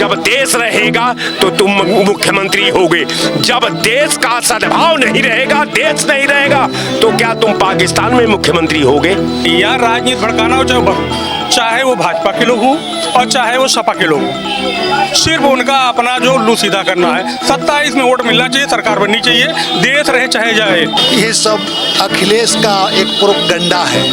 जब देश रहेगा तो तुम मुख्यमंत्री होगे, जब देश का सद्भाव नहीं रहेगा, देश नहीं रहेगा, तो क्या तुम पाकिस्तान में मुख्यमंत्री होगे? यार राजनीति भड़काना हो चाहे वो भाजपा के लोग हों और चाहे वो सपा के लोग हों, सिर्फ उनका अपना जो उल्लू सीधा करना है। 27 में वोट मिलना चाहिए, सरकार बननी चाहिए, देश रहे चाहे जाए। ये सब अखिलेश का एक प्रोपगंडा है।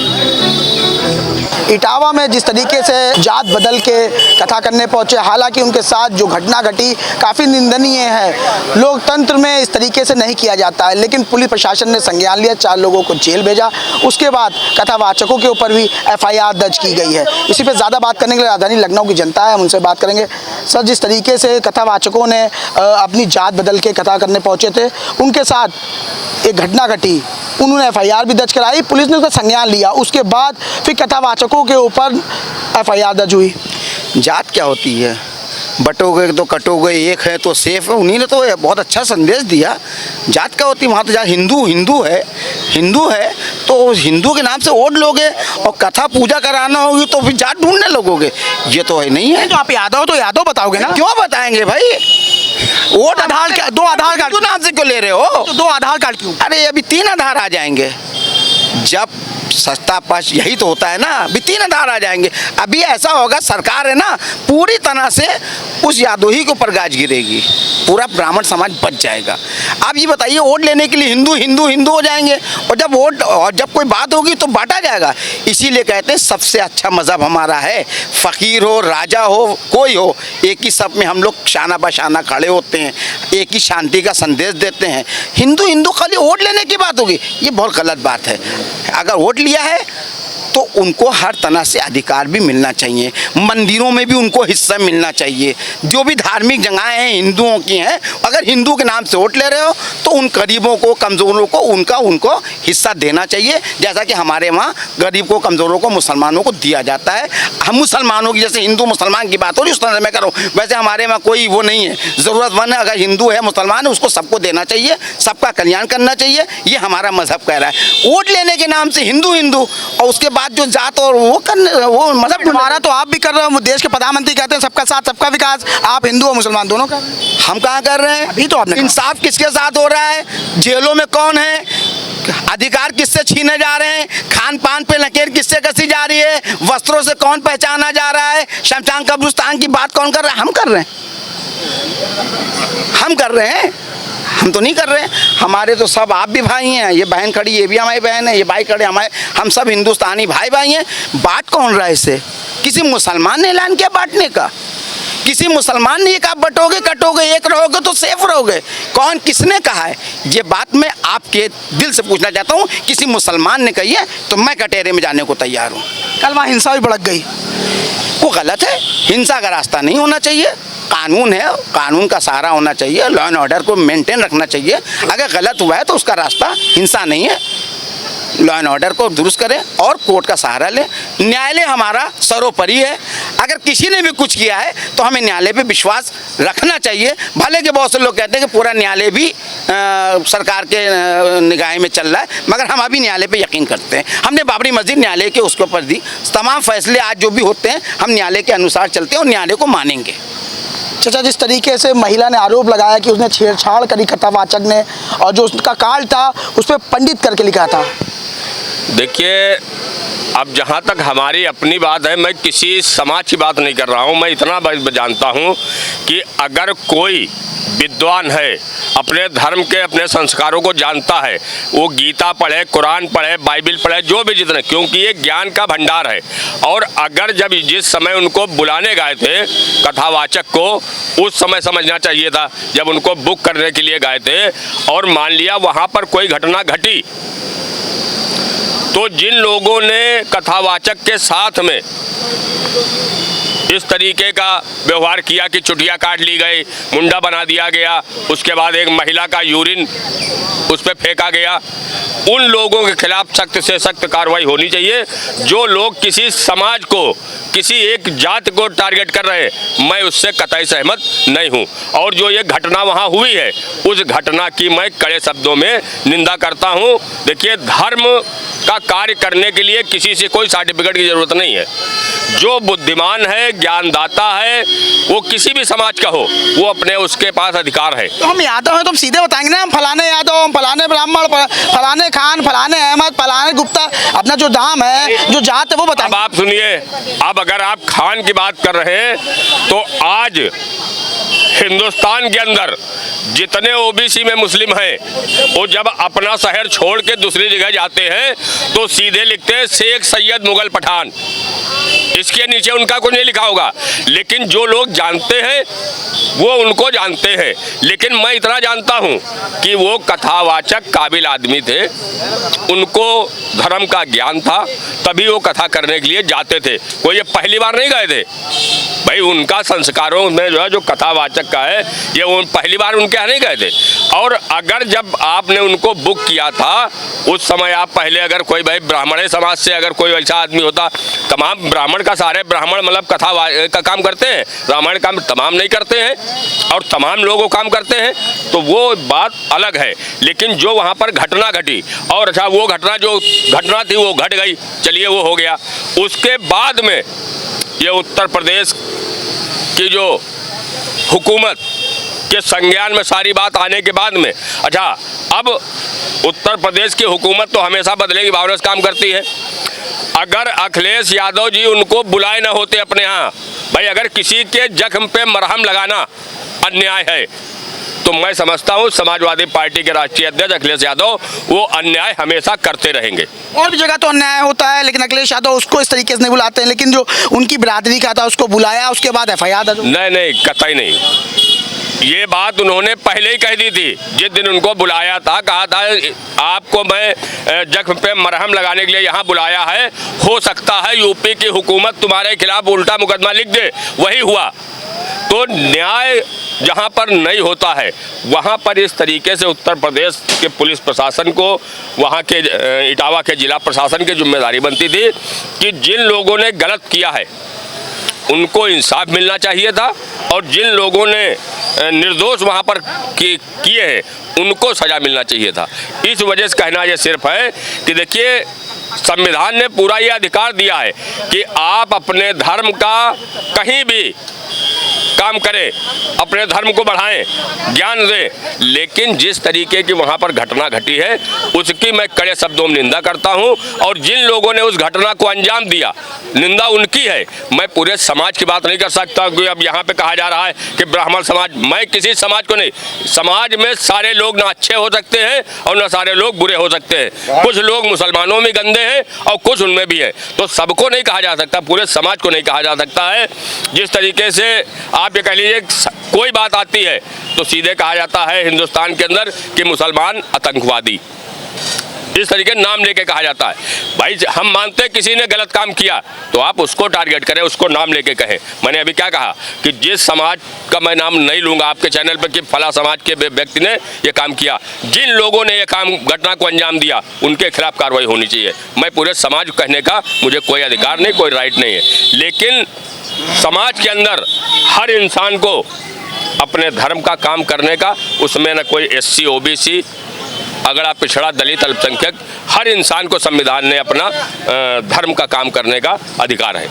इटावा में जिस तरीके से जात बदल के कथा करने पहुंचे, हालांकि उनके साथ जो घटना घटी काफ़ी निंदनीय है। लोकतंत्र में इस तरीके से नहीं किया जाता है, लेकिन पुलिस प्रशासन ने संज्ञान लिया, 4 लोगों को जेल भेजा। उसके बाद कथावाचकों के ऊपर भी FIR दर्ज की गई है। इसी पे ज़्यादा बात करने के लिए राजधानी लखनऊ की जनता है, हम उनसे बात करेंगे। सर, जिस तरीके से कथावाचकों ने अपनी जात बदल के कथा करने पहुँचे थे, उनके साथ एक घटना घटी, उन्होंने FIR भी दर्ज कराई, पुलिस ने उसका संज्ञान लिया। उसके बाद फिर कथावाचकों के ऊपर FIR दर्ज हुई। जात क्या होती है? बटोगे तो कटोगे, एक है तो सेफ है। उन्हीं ने तो बहुत अच्छा संदेश दिया। जात क्या होती है? वहाँ तो जहाँ हिंदू है तो हिंदू के नाम से वोट लोगे, और कथा पूजा कराना होगी तो फिर जात ढूंढने लगोगे। ये तो है नहीं है। तो आप यादव तो यादव बताओगे ना? क्यों बताएंगे भाई? वोट आधार कार्ड, 2 आधार कार्ड नाम से क्यों ले रहे हो? तो 2 आधार कार्ड क्यों? अरे अभी 3 आधार आ जाएंगे। जब सस्ता पक्ष यही तो होता है ना, अभी 3 आधार आ जाएंगे। अभी ऐसा होगा, सरकार है ना, पूरी तरह से उस यादोही के ऊपर गाज गिरेगी, पूरा ब्राह्मण समाज बच जाएगा। आप ये बताइए, वोट लेने के लिए हिंदू हो जाएंगे, और जब कोई बात होगी तो बांटा जाएगा। इसीलिए कहते हैं सबसे अच्छा मजहब हमारा है। फकीर हो, राजा हो, कोई हो, एक ही सब में हम लोग शाना बशाना खड़े होते हैं, एक ही शांति का संदेश देते हैं। हिंदू खाली वोट लेने की बात होगी, ये बहुत गलत बात है। अगर वोट लिया है तो उनको हर तरह से अधिकार भी मिलना चाहिए, मंदिरों में भी उनको हिस्सा मिलना चाहिए। जो भी धार्मिक जगहें हैं हिंदुओं की हैं, अगर हिंदू के नाम से वोट ले रहे हो तो उन गरीबों को, कमज़ोरों को उनको हिस्सा देना चाहिए, जैसा कि हमारे वहाँ गरीब को, कमज़ोरों को, मुसलमानों को दिया जाता है। हम मुसलमानों की, जैसे हिंदू मुसलमान की बात हो रही उस तरह से मैं करूँ, वैसे हमारे वहाँ कोई वो नहीं है। ज़रूरतमंद है, अगर हिंदू है, मुसलमान है, उसको सबको देना चाहिए, सबका कल्याण करना चाहिए, ये हमारा मजहब कह रहा है। वोट लेने के नाम से हिंदू और उसके बाद जो जात और वो मतलब हमारा तो आप भी कर रहे हो। देश के प्रधानमंत्री कहते हैं सबका साथ सबका विकास, आप हिंदू और मुसलमान दोनों कर रहे हैं। हम कहाँ कर रहे हैं? अभी तो आपने इंसाफ किसके साथ हो रहा है? जेलों में कौन है? अधिकार किससे छीने जा रहे हैं? खान पान पे नकेल किससे कसी जा रही है? वस्त्रों से कौन पहचाना जा रहा है? शमशान कब्रिस्तान की बात कौन कर रहा है? हम कर रहे हैं, हम तो नहीं कर रहे हैं। हमारे तो सब आप भी भाई हैं, ये बहन खड़ी, ये भी हमारी बहन है, ये भाई खड़े हमारे, हम सब हिंदुस्तानी भाई हैं। बांट कौन रहा है इसे? किसी मुसलमान ने ऐलान किया बांटने का? किसी मुसलमान ने कहा बटोगे कटोगे, एक रहोगे तो सेफ रहोगे? कौन, किसने कहा है? ये बात मैं आपके दिल से पूछना चाहता हूँ। किसी मुसलमान ने कही है तो मैं कटहरे में जाने को तैयार हूँ। कल वहाँ हिंसा भी भड़क गई, वो गलत है। हिंसा का रास्ता नहीं होना चाहिए। कानून है, कानून का सहारा होना चाहिए, लॉ एंड ऑर्डर को मेंटेन रखना चाहिए। अगर गलत हुआ है तो उसका रास्ता हिंसा नहीं है। लॉ एंड ऑर्डर को दुरुस्त करें और कोर्ट का सहारा लें। न्यायालय हमारा सर्वोपरि है। अगर किसी ने भी कुछ किया है तो हमें न्यायालय पे विश्वास रखना चाहिए। भले कि बहुत से लोग कहते हैं कि पूरा न्यायालय भी सरकार के निगाह में चल रहा है, मगर हम अभी न्यायालय पे यकीन करते हैं। हमने बाबरी मस्जिद न्यायालय के उसके ऊपर दी। तमाम फैसले आज जो भी होते हैं हम न्यायालय के अनुसार चलते हैं और न्यायालय को मानेंगे। चाचा, जिस तरीके से महिला ने आरोप लगाया कि उसने छेड़छाड़ करी कथावाचक ने, और जो उसका कार्ड था उस पर पंडित करके लिखा था। देखिए, अब जहाँ तक हमारी अपनी बात है, मैं किसी समाज की बात नहीं कर रहा हूँ। मैं इतना जानता हूँ कि अगर कोई विद्वान है, अपने धर्म के, अपने संस्कारों को जानता है, वो गीता पढ़े, कुरान पढ़े, बाइबिल पढ़े, जो भी जितने, क्योंकि ये ज्ञान का भंडार है। और अगर जब जिस समय उनको बुलाने गए थे कथावाचक को, उस समय समझना चाहिए था जब उनको बुक करने के लिए गए थे, और मान लिया वहाँ पर कोई घटना घटी तो जिन लोगों ने कथावाचक के साथ में इस तरीके का व्यवहार किया कि चुटिया काट ली गई, मुंडा बना दिया गया, उसके बाद एक महिला का यूरिन उस पर फेंका गया, उन लोगों के खिलाफ सख्त से सख्त कार्रवाई होनी चाहिए। जो लोग किसी समाज को, किसी एक जात को टारगेट कर रहे हैं, मैं उससे कतई सहमत नहीं हूं। और जो ये घटना वहां हुई है, उस घटना की मैं कड़े शब्दों में निंदा करता हूं। देखिए, धर्म का कार्य करने के लिए किसी से कोई सर्टिफिकेट की जरूरत नहीं है। जो बुद्धिमान है, ज्ञानदाता है, वो किसी भी समाज का हो, वो अपने उसके पास अधिकार है। तो हम यादव हैं तो हम सीधे बताएंगे ना, हम फलाने यादव, हम फलाने ब्राह्मण, फलाने खान, फलाने अहमद, फलाने गुप्ता, अपना जो धाम है, जो जात है वो अब बताएंगे। आप सुनिए, अब अगर आप खान की बात कर रहे हैं तो आज हिंदुस्तान के अंदर जितने ओबीसी में मुस्लिम हैं, वो जब अपना शहर छोड़ के दूसरी जगह जाते हैं तो सीधे लिखते हैं शेख सैयद मुगल पठान, इसके नीचे उनका कुछ नहीं लिखा होगा। लेकिन जो लोग जानते हैं वो उनको जानते हैं। लेकिन मैं इतना जानता हूँ कि वो कथावाचक काबिल आदमी थे, उनको धर्म का ज्ञान था, तभी वो कथा करने के लिए जाते थे। कोई ये पहली बार नहीं गए थे भाई, उनका संस्कारों में जो है जो कथावाचक का है, ये वो पहली बार उनके यहाँ नहीं गए थे। और अगर जब आपने उनको बुक किया था उस समय, आप पहले अगर कोई भाई ब्राह्मण समाज से अगर कोई ऐसा आदमी होता, तमाम ब्राह्मण का सारे ब्राह्मण मतलब कथा का काम करते हैं, रामायण काम तमाम नहीं करते हैं और तमाम लोग वो काम करते हैं, तो वो बात अलग है। लेकिन जो वहाँ पर घटना घटी, और अच्छा वो घटना जो घटना थी वो घट गई, चलिए वो हो गया। उसके बाद में ये उत्तर प्रदेश की जो हुकूमत के संज्ञान में सारी बात आने के बाद में, अच्छा अब उत्तर प्रदेश की हुकूमत तो हमेशा बदले की भावना से काम करती है। अगर अखिलेश यादव जी उनको बुलाए ना होते अपने यहाँ, भाई अगर किसी के जख्म पे मरहम लगाना अन्याय है तो मैं समझता हूँ समाजवादी पार्टी के राष्ट्रीय अध्यक्ष अखिलेश यादव वो अन्याय हमेशा करते रहेंगे। और भी जगह तो अन्याय होता है, लेकिन अखिलेश यादव उसको इस तरीके से नहीं बुलाते हैं, लेकिन जो उनकी बिरादरी का था उसको बुलाया, उसके बाद FIR नहीं, कतई नहीं। ये बात उन्होंने पहले ही कह दी थी, जिस दिन उनको बुलाया था, कहा था आपको मैं जख्म पे मरहम लगाने के लिए यहाँ बुलाया है, हो सकता है यूपी की हुकूमत तुम्हारे खिलाफ उल्टा मुकदमा लिख दे। वही हुआ। तो न्याय जहाँ पर नहीं होता है वहाँ पर इस तरीके से उत्तर प्रदेश के पुलिस प्रशासन को, वहाँ के इटावा के जिला प्रशासन की जिम्मेदारी बनती थी कि जिन लोगों ने गलत किया है उनको इंसाफ मिलना चाहिए था, और जिन लोगों ने निर्दोष वहाँ पर किए हैं उनको सज़ा मिलना चाहिए था। इस वजह से कहना ये सिर्फ है कि देखिए, संविधान ने पूरा ये अधिकार दिया है कि आप अपने धर्म का कहीं भी काम करें, अपने धर्म को बढ़ाएं, ज्ञान दें, लेकिन जिस तरीके की वहाँ पर घटना घटी है उसकी मैं कड़े शब्दों में निंदा करता हूँ। और जिन लोगों ने उस घटना को अंजाम दिया, निंदा उनकी है। मैं पूरे समाज की बात नहीं कर सकता कि अब यहाँ पे कहा जा रहा है कि ब्राह्मण समाज, मैं किसी समाज को नहीं, समाज में सारे लोग ना अच्छे हो सकते हैं और ना सारे लोग बुरे हो सकते हैं। कुछ लोग मुसलमानों में गंदे हैं और कुछ उनमें भी है, तो सबको नहीं कहा जा सकता, पूरे समाज को नहीं कहा जा सकता है। जिस तरीके से आप ये कह लीजिए कोई बात आती है तो सीधे कहा जाता है हिंदुस्तान के अंदर कि मुसलमान आतंकवादी, इस तरीके नाम लेके कहा जाता है। भाई हम मानते हैं किसी ने गलत काम किया तो आप उसको टारगेट करें, उसको नाम लेके कहें। मैंने अभी क्या कहा कि जिस समाज का मैं नाम नहीं लूँगा आपके चैनल पर कि फला समाज के व्यक्ति ने ये काम किया, जिन लोगों ने ये काम घटना को अंजाम दिया उनके खिलाफ कार्रवाई होनी चाहिए। मैं पूरे समाज को कहने का मुझे कोई अधिकार नहीं, कोई राइट नहीं है, लेकिन समाज के अंदर हर इंसान को अपने धर्म का काम करने का, उसमें न कोई SC OBC अगड़ा पिछड़ा दलित अल्पसंख्यक, हर इंसान को संविधान ने अपना धर्म का काम करने का अधिकार है।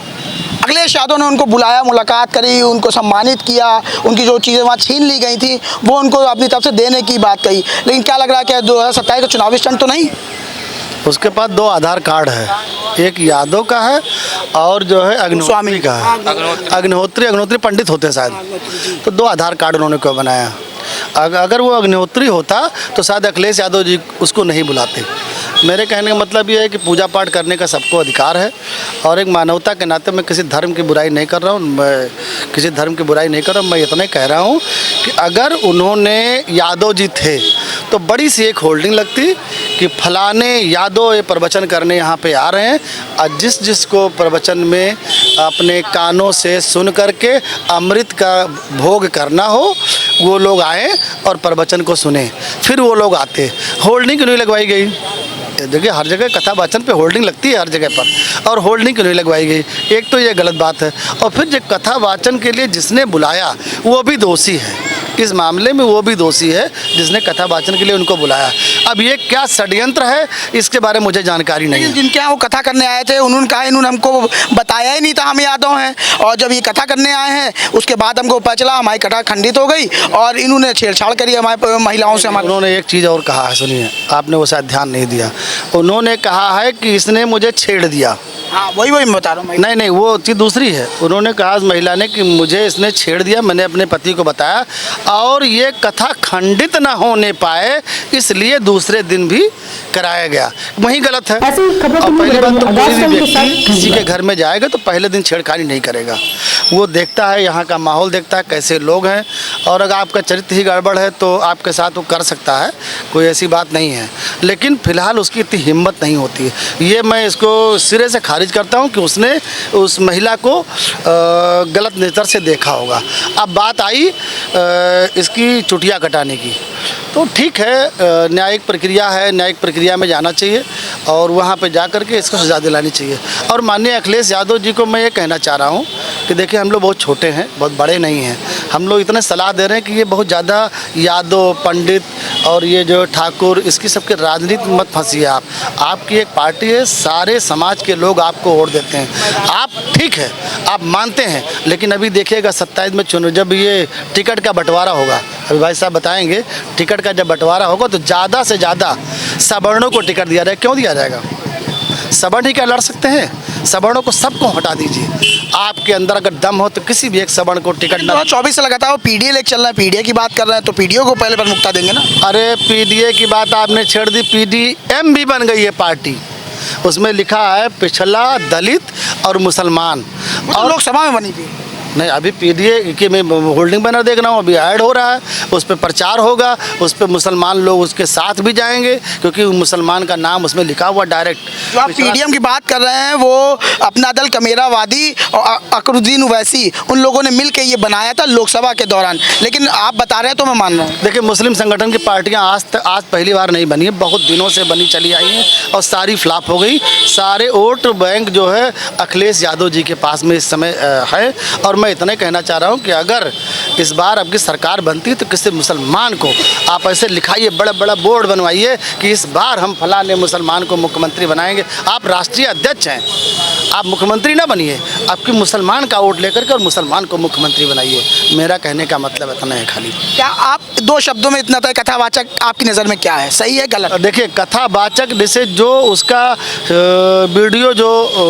अखिलेश यादव ने उनको बुलाया, मुलाकात करी, उनको सम्मानित किया, उनकी जो चीज़ें वहाँ छीन ली गई थी वो उनको अपनी तरफ से देने की बात कही, लेकिन क्या लग रहा है कि 2027 का चुनावी स्टंट तो नहीं? उसके पास 2 आधार कार्ड है, एक यादव का है और जो है अग्निहोत्री का है। अग्निहोत्री पंडित होते शायद, तो 2 आधार कार्ड उन्होंने क्यों बनाया? अगर वो अग्निहोत्री होता तो शायद अखिलेश यादव जी उसको नहीं बुलाते। मेरे कहने का मतलब ये है कि पूजा पाठ करने का सबको अधिकार है, और एक मानवता के नाते मैं किसी धर्म की बुराई नहीं कर रहा हूँ, मैं किसी धर्म की बुराई नहीं कर रहा हूँ। मैं इतना ही कह रहा हूँ कि अगर उन्होंने यादव जी थे तो बड़ी सी एक होल्डिंग लगती कि फलाने यादव ये प्रवचन करने यहाँ पे आ रहे हैं, और जिसको प्रवचन में अपने कानों से सुन करके अमृत का भोग करना हो वो लोग आए और प्रवचन को सुने, फिर वो लोग आते। होल्डिंग क्यों नहीं लगवाई गई? देखिए हर जगह कथा वाचन पे होल्डिंग लगती है हर जगह पर, और होल्डिंग क्यों नहीं लगवाई गई? एक तो ये गलत बात है, और फिर जो कथा वाचन के लिए जिसने बुलाया वो भी दोषी है। इस मामले में वो भी दोषी है जिसने कथा वाचन के लिए उनको बुलाया। अब ये क्या षड्यंत्र है इसके बारे में मुझे जानकारी नहीं है। जिनके यहाँ वो कथा करने आए थे उन्होंने कहा इन्होंने हमको बताया ही नहीं था, हम यादव हैं, और जब ये कथा करने आए हैं उसके बाद हमको पता चला हमारी कथा खंडित हो गई और इन्होंने छेड़छाड़ करी हमारे महिलाओं से। उन्होंने एक चीज़ और कहा है, सुनिए, आपने वो शायद ध्यान नहीं दिया। उन्होंने कहा है कि इसने मुझे छेड़ दिया। हाँ वही मैं बता रहा हूँ। नहीं, वो चीज़ दूसरी है। उन्होंने कहा उस महिला ने कि मुझे इसने छेड़ दिया, मैंने अपने पति को बताया और ये कथा खंडित ना होने पाए इसलिए दूसरे दिन भी कराया गया। वही गलत है। और पहली बात तो कोई भी व्यक्ति किसी के घर में जाएगा तो पहले दिन छेड़खानी नहीं करेगा। वो देखता है यहाँ का माहौल, देखता है कैसे लोग हैं, और अगर आपका चरित्र ही गड़बड़ है तो आपके साथ वो कर सकता है, कोई ऐसी बात नहीं है। लेकिन फिलहाल उसकी इतनी हिम्मत नहीं होती है। ये मैं इसको सिरे से खारिज करता हूँ कि उसने उस महिला को गलत नज़र से देखा होगा। अब बात आई इसकी चुटिया कटाने की, तो ठीक है, न्यायिक प्रक्रिया है, न्यायिक प्रक्रिया में जाना चाहिए और वहाँ पे जा कर के इसको सज़ा दिलानी चाहिए। और माननीय अखिलेश यादव जी को मैं ये कहना चाह रहा हूँ कि देखिए, हम लोग बहुत छोटे हैं, बहुत बड़े नहीं हैं। हम लोग इतने सलाह दे रहे हैं कि ये बहुत ज़्यादा यादव, पंडित और ये जो ठाकुर, इसकी सबके राजनीति मत फंसिए आप। आपकी एक पार्टी है, सारे समाज के लोग आपको वोट देते हैं। आप ठीक है, आप मानते हैं, लेकिन अभी देखिएगा 27 में चुनाव, जब ये टिकट का बंटवारा होगा, अभी भाई साहब बताएंगे, टिकट का जब बंटवारा होगा तो ज़्यादा से ज़्यादा सवर्णों को टिकट दिया जाएगा। क्यों दिया जाएगा? सवर्ण ही क्या लड़ सकते हैं? सवर्णों को सबको हटा दीजिए। आपके अंदर अगर दम हो तो किसी भी एक सवर्ण को टिकट ना। 24 से लगातार वो पीडीए लेके चल रहा है, पीडीए की बात कर रहे हैं तो पीडीए को पहले प्रमुखता देंगे ना। अरे पीडीए की बात आपने छेड़ दी, पीडीएम भी बन गई है पार्टी। उसमें लिखा है पिछला, दलित और मुसलमान। और लोकसभा में बनी थी। नहीं, अभी पीडीए की मैं होल्डिंग बैनर देख रहा हूँ, अभी ऐड हो रहा है, उस पर प्रचार होगा, उस पर मुसलमान लोग उसके साथ भी जाएंगे क्योंकि मुसलमान का नाम उसमें लिखा हुआ डायरेक्ट। जो आप पीडीएम की बात कर रहे हैं वो अपना दल कमेरावादी और अकरुद्दीन ओवैसी उन लोगों ने मिल के ये बनाया था लोकसभा के दौरान, लेकिन आप बता रहे हैं तो मैं मान रहा हूँ। देखिए, मुस्लिम संगठन की पार्टियाँ आज पहली बार नहीं बनी है, बहुत दिनों से बनी चली आई हैं और सारी फ्लॉप हो गई। सारे वोट बैंक जो है अखिलेश यादव जी के पास में इस समय है। और मैं इतना कहना चाह रहा हूँ कि अगर इस बार आपकी सरकार बनती तो किसी मुसलमान को आप ऐसे लिखाइए, बड़ा बड़ा बोर्ड बनवाइए कि इस बार हम फलाने मुसलमान को मुख्यमंत्री बनाएंगे। आप राष्ट्रीय अध्यक्ष हैं, आप मुख्यमंत्री ना बनिए, आपकी मुसलमान का वोट लेकर के और मुसलमान को मुख्यमंत्री बनाइए। मेरा कहने का मतलब इतना है खाली। क्या आप दो शब्दों में इतना तय, कथावाचक आपकी नज़र में क्या है, सही है गलत? देखिए, कथावाचक जैसे जो उसका वीडियो जो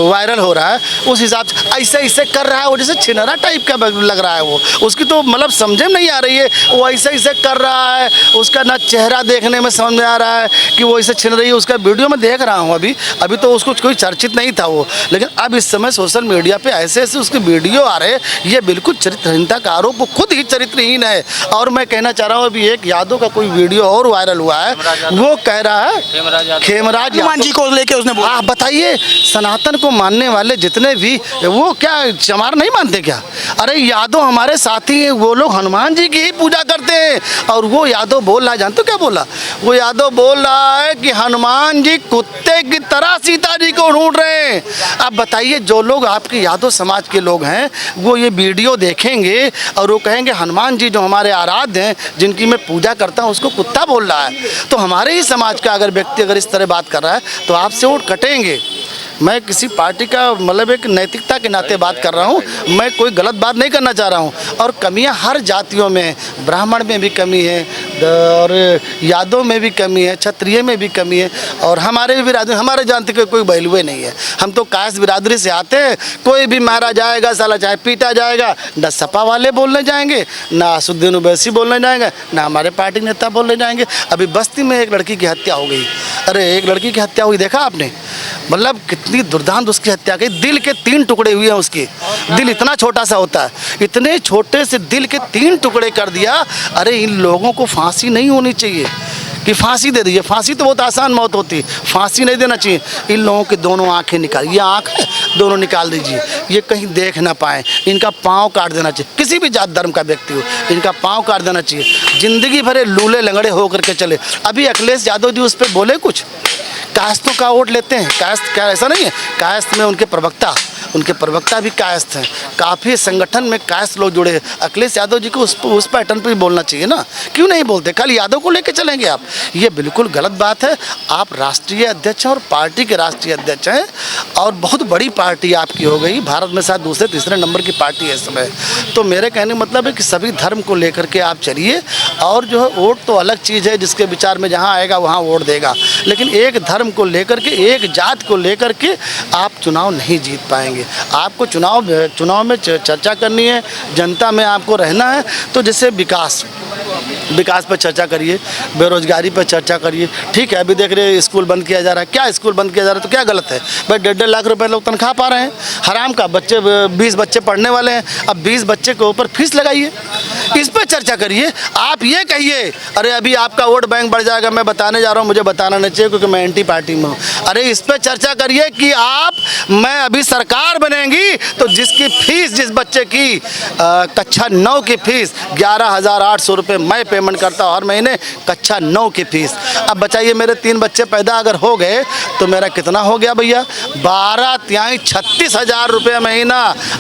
वायरल हो रहा है उस हिसाब से ऐसे ऐसे कर रहा है, वो जैसे छिनरा टाइप का लग रहा है। वो उसकी तो मतलब समझ में नहीं आ रही है, वो ऐसे ऐसे कर रहा है, उसका ना चेहरा देखने में समझ में आ रहा है कि वो ऐसे छिन रही है। उसका वीडियो मैं देख रहा हूँ, अभी तो उसको कोई चर्चित नहीं था वो, लेकिन अब इस समय सोशल मीडिया पे ऐसे ऐसे उसके वीडियो आ रहे हैं। ये बिल्कुल चरित्रहीनता का आरोप, वो खुद ही चरित्रहीन है। और मैं कहना चाह रहा हूँ, अभी एक यादव का कोई वीडियो और वायरल हुआ है, वो कह रहा है खेमराज हनुमान जी को लेके उसने बोला। आप बताइए, सनातन को मानने वाले जितने भी, वो क्या चमार नहीं मानते क्या? अरे यादव हमारे साथी हैं, वो लोग हनुमान जी की ही पूजा करते हैं। और वो यादव बोल रहा है, जानते हो क्या बोला? वो यादव बोल रहा है कि हनुमान जी कुत्ते की तरह सीता जी को ढूंढ रहे हैं। अब बताइए, जो लोग आपके यादव समाज के लोग हैं वो ये वीडियो देखेंगे और वो कहेंगे हनुमान जी जो हमारे आराध्य हैं, जिनकी मैं पूजा करता हूँ, उसको कुत्ता बोल रहा है। तो हमारे ही समाज का अगर व्यक्ति अगर इस तरह बात कर रहा है तो आपसे वोट कटेंगे। मैं किसी पार्टी का मतलब एक नैतिकता के नाते बात कर रहा हूँ, मैं कोई गलत बात नहीं करना चाह रहा हूँ। और कमियाँ हर जातियों में, ब्राह्मण में भी कमी है और यादव में भी कमी है, क्षत्रिय में भी कमी है, और हमारे भी बिरादरी, हमारे जानते के कोई वैल्यू नहीं है। हम तो कास्ट बिरादरी से आते हैं, कोई भी मारा जाएगा साला, चाहे पीटा जाएगा, न सपा वाले बोलने जाएंगे, ना असुद्दीन ओवैसी बोलने जाएंगे, ना हमारे पार्टी नेता बोलने जाएंगे। अभी बस्ती में एक लड़की की हत्या हो गई। अरे एक लड़की की हत्या हुई, देखा आपने? मतलब कितनी दुर्दांत उसकी हत्या की, दिल के 3 टुकड़े हुए हैं उसके। दिल इतना छोटा सा होता है, इतने छोटे से दिल के 3 टुकड़े कर दिया। अरे इन लोगों को फांसी नहीं होनी चाहिए कि फांसी दे दीजिए, फांसी तो बहुत आसान मौत होती है, फांसी नहीं देना चाहिए। इन लोगों की दोनों आंखें निकाल, ये आँख है, दोनों निकाल दीजिए, ये कहीं देख ना पाएँ। इनका पाँव काट देना चाहिए, किसी भी जात धर्म का व्यक्ति हो, इनका पाँव काट देना चाहिए। ज़िंदगी भरे लूले लंगड़े हो करके चले। अभी अखिलेश यादव जी उस पर बोले कुछ, कास्तों का वोट लेते हैं, कास्ट क्या ऐसा नहीं है, कास्ट में उनके प्रवक्ता उनके प्रवक्ता भी कायस्थ हैं, काफ़ी संगठन में कायस्थ लोग जुड़े हैं। अखिलेश यादव जी को उस पैटर्न पर भी बोलना चाहिए ना, क्यों नहीं बोलते? कल यादव को लेके चलेंगे आप, ये बिल्कुल गलत बात है। आप राष्ट्रीय अध्यक्ष हैं और पार्टी के राष्ट्रीय अध्यक्ष हैं और बहुत बड़ी पार्टी आपकी हो गई, भारत में शायद दूसरे तीसरे नंबर की पार्टी है इस समय। तो मेरे कहने का मतलब है कि सभी धर्म को लेकर के आप चलिए, और जो है वोट तो अलग चीज़ है, जिसके विचार में जहाँ आएगा वहाँ वोट देगा, लेकिन एक धर्म को लेकर के, एक जात को लेकर के आप चुनाव नहीं जीत पाएंगे। आपको चुनाव में चर्चा करनी है, जनता में आपको रहना है, तो जैसे विकास पर चर्चा करिए, बेरोजगारी पर चर्चा करिए। ठीक है, अभी देख रहे हैं स्कूल बंद किया जा रहा है, क्या स्कूल बंद किया जा रहा है तो क्या गलत है भाई? 1.5 लाख रुपए लोग तनख्वाह पा रहे हैं, हराम का। बच्चे 20 बच्चे पढ़ने वाले हैं, अब 20 बच्चे के ऊपर फीस लगाइए, इस पर चर्चा करिए। आप ये कहिए अरे अभी आपका वोट बैंक बढ़ जाएगा, मैं बताने जा रहा हूँ, मुझे बताना नहीं चाहिए क्योंकि मैं एंटी पार्टी में हूँ। अरे इस पर चर्चा करिए कि मैं अभी सरकार बनेंगी तो जिसकी फीस, जिस बच्चे की कक्षा 9 की फीस 11,800 रुपये मैं पेमेंट करता हूँ हर महीने, कक्षा 9 की फीस। अब बताइए मेरे 3 बच्चे पैदा अगर हो गए तो मेरा कितना हो गया भैया? 36,000 रुपये महीना।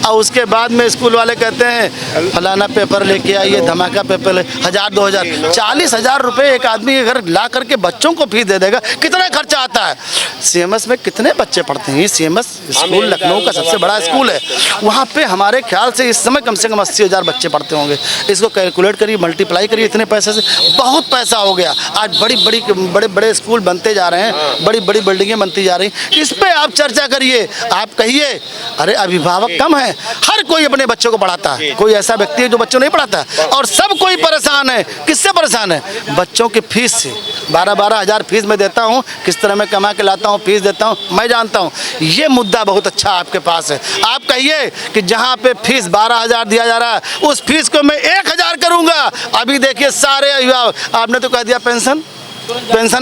और उसके बाद में स्कूल वाले कहते हैं फलाना पेपर लेके आइए, धमाका पेपर ले, 1,000-2,000 40,000 रुपये एक आदमी अगर ला करके बच्चों को फीस दे देगा, कितना खर्चा आता है? CMS में कितने बच्चे पढ़ते हैं? CMS स्कूल लखनऊ का सबसे बड़ा स्कूल है, वहाँ पे हमारे ख्याल से इस समय कम से कम 80,000 बच्चे पढ़ते होंगे। इसको कैलकुलेट करिए, मल्टीप्लाई करिए, इतने पैसे से बहुत पैसा हो गया। आज बड़े बड़े स्कूल बनते जा रहे हैं, बड़ी बड़ी बिल्डिंगें बनती जा रही हैं, इस पर आप चर्चा करिए। आप कहिए अरे अभिभावक कम है, हर कोई अपने बच्चों को पढ़ाता है, कोई ऐसा व्यक्ति है जो बच्चों नहीं पढ़ाता है, और सब कोई परेशान है। किससे परेशान है? बच्चों की फीस से। 12-12 हज़ार फीस मैं देता हूँ, किस तरह मैं कमा के लाता हूँ, फीस देता हूँ, मैं जानता हूँ। ये मुद्दा बहुत अच्छा आपके पास है। आप कहिए कि जहाँ पे फीस 12,000 दिया जा रहा है उस फीस को मैं 1,000 करूँगा। अभी देखिए सारे अभिभावक, आपने तो कह दिया पेंशन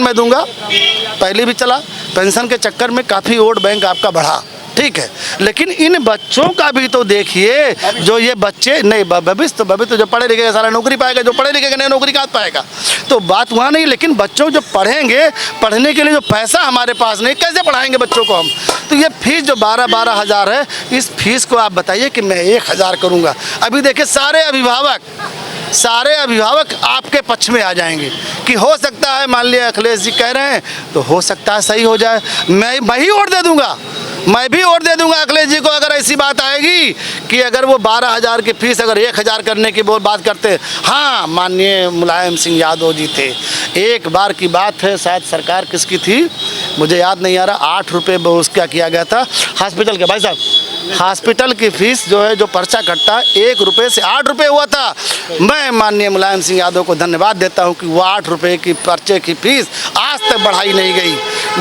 मैं दूंगा, पहले भी चला, पेंशन के चक्कर में काफ़ी वोट बैंक आपका बढ़ा, ठीक है, लेकिन इन बच्चों का भी तो देखिए। जो ये बच्चे नहीं, भविष्य तो जो पढ़े लिखेगा सारा नौकरी पाएगा, जो पढ़े लिखेगा नहीं नौकरी कहाँ पाएगा? तो बात वहाँ नहीं, लेकिन बच्चों जो पढ़ेंगे, पढ़ने के लिए जो पैसा हमारे पास नहीं, कैसे पढ़ाएंगे बच्चों को हम? तो ये फीस जो 12-12 हज़ार है, इस फीस को आप बताइए कि मैं 1,000 करूँगा। अभी देखिए सारे अभिभावक आपके पक्ष में आ जाएंगे कि हो सकता है, मान लिया अखिलेश जी कह रहे हैं तो हो सकता है सही हो जाए, मैं ही वोट दे दूंगा, मैं भी वोट दे दूंगा अखिलेश जी को अगर ऐसी बात आएगी कि अगर वो 12,000 की फीस अगर 1,000 करने की बात करते। हाँ, माननीय मुलायम सिंह यादव जी थे, एक बार की बात है, शायद सरकार किसकी थी मुझे याद नहीं आ रहा, 8 रुपये उसका किया गया था हॉस्पिटल के। भाई साहब, हॉस्पिटल की फीस जो है, जो पर्चा कटता 1 रुपये से 8 रुपये हुआ था। मैं माननीय मुलायम सिंह यादव को धन्यवाद देता हूं कि वो 8 रुपये की पर्चे की फीस आज तक बढ़ाई नहीं गई।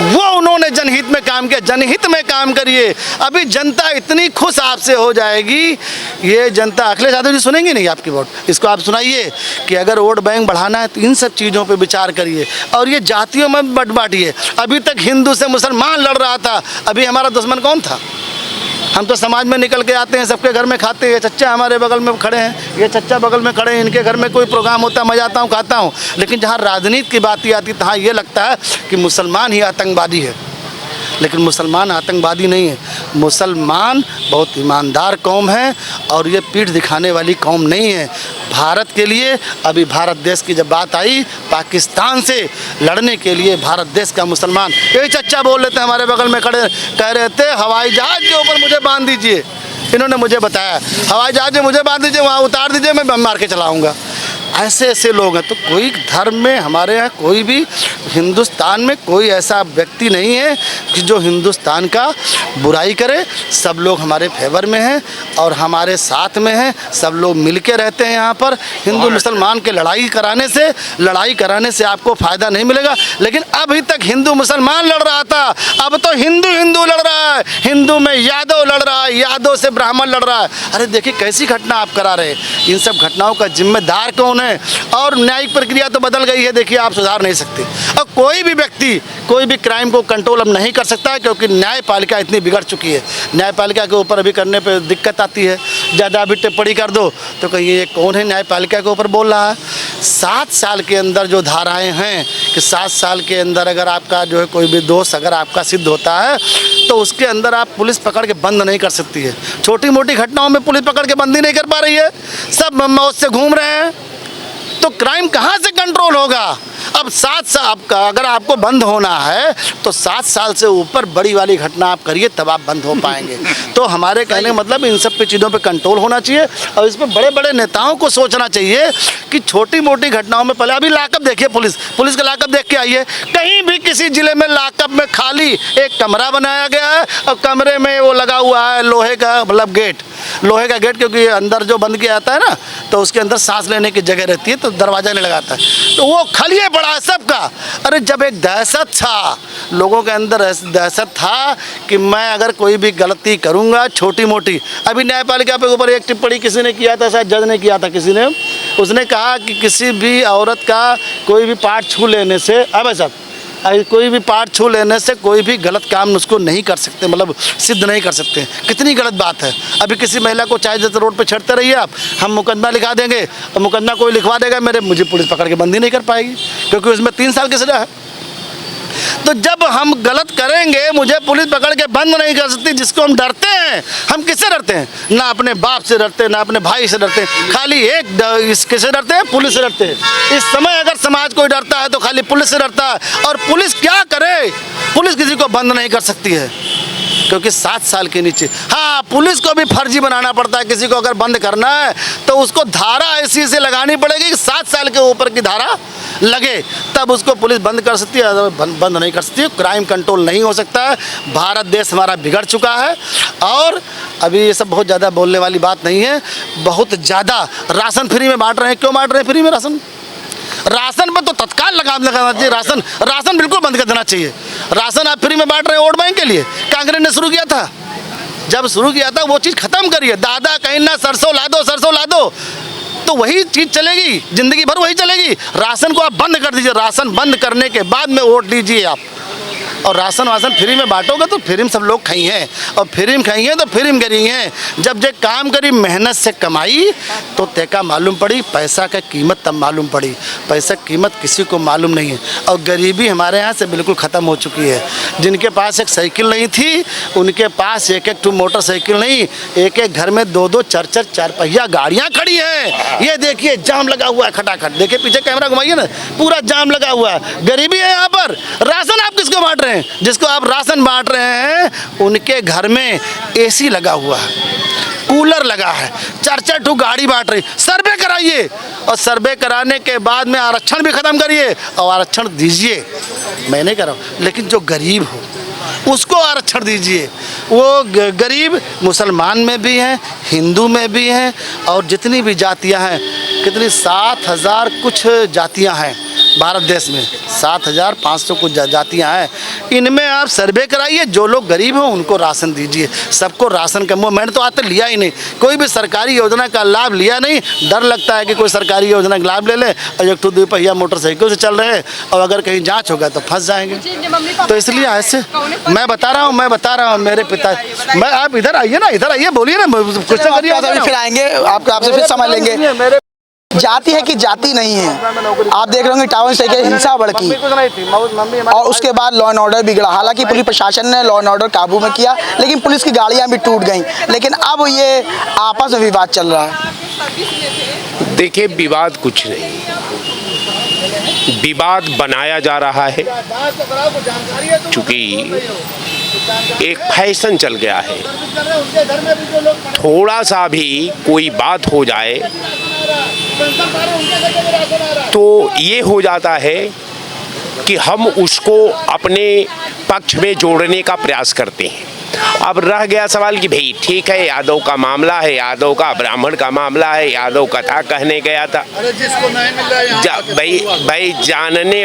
वो उन्होंने जनहित में काम किया। जनहित में काम करिए, अभी जनता इतनी खुश आपसे हो जाएगी। ये जनता, अखिलेश यादव जी सुनेंगे नहीं आपकी वोट, इसको आप सुनाइए कि अगर वोट बैंक बढ़ाना है तो इन सब चीज़ों पर विचार करिए और ये जातियों में बांटिए। अभी तक हिंदू से मुसलमान लड़ रहा था, अभी हमारा दुश्मन कौन था? हम तो समाज में निकल के आते हैं, सबके घर में खाते हैं। ये चच्चा हमारे बगल में खड़े हैं, ये चच्चा बगल में खड़े हैं, इनके घर में कोई प्रोग्राम होता है, मैं जाता हूँ, खाता हूँ। लेकिन जहाँ राजनीति की बात आती है तहाँ ये लगता है कि मुसलमान ही आतंकवादी है, लेकिन मुसलमान आतंकवादी नहीं है। मुसलमान बहुत ईमानदार कौम है और ये पीठ दिखाने वाली कौम नहीं है। भारत के लिए, अभी भारत देश की जब बात आई, पाकिस्तान से लड़ने के लिए भारत देश का मुसलमान, यही चच्चा बोल लेते हैं हमारे बगल में खड़े, कह रहे थे हवाई जहाज़ के ऊपर मुझे बांध दीजिए। इन्होंने मुझे बताया हवाई जहाज़ में मुझे बांध दीजिए, वहाँ उतार दीजिए, मैं बम मार के चलाऊँगा। ऐसे ऐसे लोग हैं। तो कोई धर्म में हमारे यहाँ कोई भी, हिंदुस्तान में कोई ऐसा व्यक्ति नहीं है कि जो हिंदुस्तान का बुराई करे। सब लोग हमारे फेवर में हैं और हमारे साथ में हैं, सब लोग मिल के रहते हैं यहाँ पर। हिंदू मुसलमान के लड़ाई कराने से आपको फ़ायदा नहीं मिलेगा। लेकिन अभी तक हिंदू मुसलमान लड़ रहा था, अब तो हिंदू लड़ रहा है। हिंदू में यादव लड़ रहा है, यादव से ब्राह्मण लड़ रहा है। अरे देखिए कैसी घटना आप करा रहे हैं। इन सब घटनाओं का जिम्मेदार कौन है? और न्यायिक प्रक्रिया तो बदल गई है, देखिए आप सुधार नहीं सकते। और कोई भी व्यक्ति कोई भी क्राइम को कंट्रोल अब नहीं कर सकता है, क्योंकि न्यायपालिका इतनी बिगड़ चुकी है। न्यायपालिका के ऊपर अभी करने पे दिक्कत आती है, ज़्यादा भी टिप्पणी कर दो तो कहिए ये कौन है न्यायपालिका के ऊपर बोल रहा है। 7 साल के अंदर जो धाराएँ हैं कि 7 साल के अंदर अगर आपका जो है कोई भी दोष अगर आपका सिद्ध होता है तो उसके अंदर आप पुलिस पकड़ के बंद नहीं कर सकती है। छोटी मोटी घटनाओं में पुलिस पकड़ के बंद ही नहीं कर पा रही है, सब मौत से घूम रहे हैं, तो क्राइम कहाँ से कंट्रोल होगा? अब 7 साल अगर आपको बंद होना है तो 7 साल से ऊपर बड़ी वाली घटना आप करिए, तब आप बंद हो पाएंगे। तो हमारे कहने का मतलब इन सब पे चीज़ों पे कंट्रोल होना चाहिए और इस पर बड़े बड़े नेताओं को सोचना चाहिए कि छोटी मोटी घटनाओं में, पहले अभी लॉकअप देखिए, पुलिस का लॉकअप देख के आइए, कहीं भी किसी जिले में लॉकअप में खाली एक कमरा बनाया गया है और कमरे में वो लगा हुआ है लोहे का, मतलब गेट, लोहे का गेट, क्योंकि अंदर जो बंद किया जाता है ना तो उसके अंदर सांस लेने की जगह रहती है, तो दरवाजा नहीं लगाता है, तो वो खलिए पड़ा है सबका। अरे जब एक दहशत था, लोगों के अंदर दहशत था कि मैं अगर कोई भी गलती करूंगा छोटी मोटी, अभी न्यायपालिका पे ऊपर एक टिप्पणी किसी ने किया था, शायद जज ने किया था किसी ने, उसने कहा कि किसी भी औरत का कोई भी पार्ट छू लेने से, अब साहब कोई भी पार्ट छू लेने से कोई भी गलत काम उसको नहीं कर सकते, मतलब सिद्ध नहीं कर सकते। कितनी गलत बात है। अभी किसी महिला को चाहे जैसे रोड पे छेड़ते रहिए आप, हम मुकदमा लिखा देंगे और मुकदमा कोई लिखवा देगा, मुझे पुलिस पकड़ के बंदी नहीं कर पाएगी क्योंकि उसमें 3 साल की सजा है। तो जब हम गलत करेंगे मुझे पुलिस पकड़ के बंद नहीं कर सकती, जिसको हम डरते हैं, हम किससे डरते हैं? ना अपने बाप से डरते, ना अपने भाई से डरते, खाली एक किससे डरते हैं? पुलिस से डरते हैं। इस समय अगर समाज कोई डरता है तो खाली पुलिस से डरता है। और पुलिस क्या करे? पुलिस किसी को बंद नहीं कर सकती है क्योंकि 7 साल के नीचे, हाँ पुलिस को भी फर्जी बनाना पड़ता है। किसी को अगर बंद करना है तो उसको धारा ऐसी से लगानी पड़ेगी कि 7 साल के ऊपर की धारा लगे, तब उसको पुलिस बंद कर सकती है, बंद नहीं कर सकती। क्राइम कंट्रोल नहीं हो सकता है। भारत देश हमारा बिगड़ चुका है और अभी ये सब बहुत ज़्यादा बोलने वाली बात नहीं है। बहुत ज़्यादा राशन फ्री में बांट रहे हैं। क्यों बांट रहे हैं फ्री में राशन? राशन पर तो तत्काल लगाम लगाना चाहिए। राशन बिल्कुल बंद कर देना चाहिए। राशन आप फ्री में बांट रहे हैं वोट बैंक के लिए। कांग्रेस ने शुरू किया था, जब शुरू किया था वो चीज़ खत्म करिए। दादा कहीं ना सरसों ला दो तो वही चीज़ चलेगी, ज़िंदगी भर वही चलेगी। राशन को आप बंद कर दीजिए। राशन बंद करने के बाद में वोट दीजिए आप। और राशन फ्री में बांटोगे तो फ्री में सब लोग खाई हैं, और फ्री में खाई हैं तो फ्री में करी हैं। जब जे काम करी मेहनत से कमाई तो तेका मालूम पड़ी, पैसा का कीमत तब मालूम पड़ी। पैसा कीमत किसी को मालूम नहीं है। और गरीबी हमारे यहाँ से बिल्कुल ख़त्म हो चुकी है। जिनके पास एक साइकिल नहीं थी उनके पास एक मोटरसाइकिल नहीं, एक घर में 2-2 4 पहिया गाड़ियाँ खड़ी हैं। ये देखिए जाम लगा हुआ है खटाखट, देखिए पीछे कैमरा घुमाइए ना, पूरा जाम लगा हुआ है। गरीबी है यहाँ पर। राशन आप किसको बांट रहे हैं? जिसको आप राशन बांट रहे हैं उनके घर में एसी लगा हुआ है, कूलर लगा है, 4 ठो गाड़ी बांट रही। सर्वे कराइए और सर्वे कराने के बाद में आरक्षण भी खत्म करिए और आरक्षण दीजिए। मैं नहीं कर रहा हूँ, लेकिन जो गरीब हो उसको आरक्षण दीजिए। वो गरीब मुसलमान में भी हैं, हिंदू में भी हैं, और जितनी भी जातियां हैं, कितनी 7,000 कुछ जातियां हैं भारत देश में, 7,500 कुछ जातियां हैं। इनमें आप सर्वे कराइए, जो लोग गरीब हों उनको राशन दीजिए। सबको राशन का मैंने तो आज तक लिया ही नहीं, कोई भी सरकारी योजना का लाभ लिया नहीं। डर लगता है कि कोई सरकारी योजना का लाभ ले ले और 1 2 पहिया मोटरसाइकिल से चल रहे हैं और अगर कहीं जांच होगा तो फंस जाएंगे। तो इसलिए ऐसे मैं बता रहा हूँ मेरे पिता, मैं आप इधर आइए ना, इधर आइए, बोलिए ना, कुछ तो करिए। फिर आएंगे आपसे फिर समझ लेंगे। जाति है कि जाति नहीं है। आप देख रहे होंगे टाउन से हिंसा भड़की और उसके बाद लॉ एंड ऑर्डर बिगड़ा। हालांकि पुलिस प्रशासन ने लॉ एंड ऑर्डर काबू में किया, लेकिन पुलिस की गाड़ियां भी टूट गईं। लेकिन अब ये आपस में विवाद चल रहा है। देखिए, विवाद कुछ नहीं, विवाद बनाया जा रहा है। चूंकि एक फैशन चल गया है, थोड़ा सा भी कोई बात हो जाए तो ये हो जाता है कि हम उसको अपने पक्ष में जोड़ने का प्रयास करते हैं। अब रह गया सवाल कि भाई ठीक है, यादव का मामला है, यादव का ब्राह्मण का मामला है, यादव कथा कहने गया था। भाई जानने